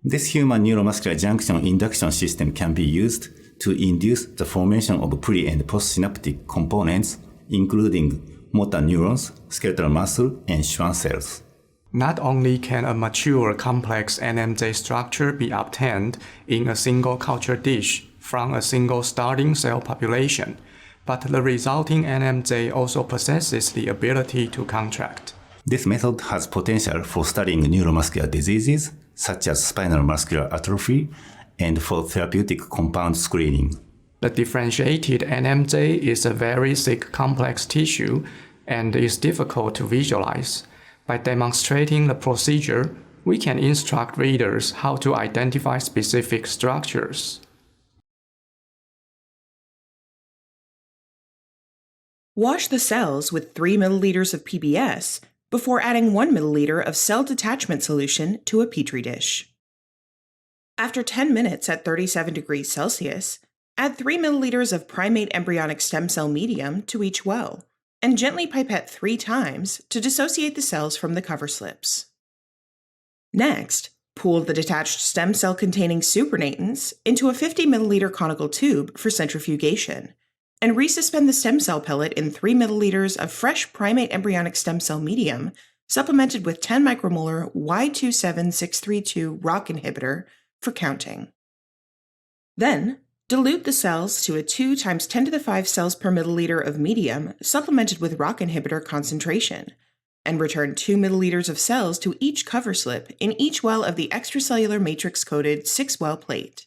This human neuromuscular junction induction system can be used to induce the formation of pre- and postsynaptic components, including motor neurons, skeletal muscle, and Schwann cells. Not only can a mature complex NMJ structure be obtained in a single culture dish from a single starting cell population, but the resulting NMJ also possesses the ability to contract. This method has potential for studying neuromuscular diseases such as spinal muscular atrophy and for therapeutic compound screening. The differentiated NMJ is a very thick complex tissue and is difficult to visualize. By demonstrating the procedure, we can instruct readers how to identify specific structures. Wash the cells with 3 milliliters of PBS before adding 1 milliliter of cell detachment solution to a Petri dish. After 10 minutes at 37 degrees Celsius, add 3 milliliters of primate embryonic stem cell medium to each well, and gently pipette 3 times to dissociate the cells from the cover slips. Next, pool the detached stem cell containing supernatants into a 50 milliliter conical tube for centrifugation, and resuspend the stem cell pellet in 3 milliliters of fresh primate embryonic stem cell medium supplemented with 10 micromolar Y27632 ROCK inhibitor for counting. Then, dilute the cells to a 2 × 10 to the 5 cells per milliliter of medium supplemented with ROCK inhibitor concentration, and return 2 milliliters of cells to each cover slip in each well of the extracellular matrix-coated 6-well plate.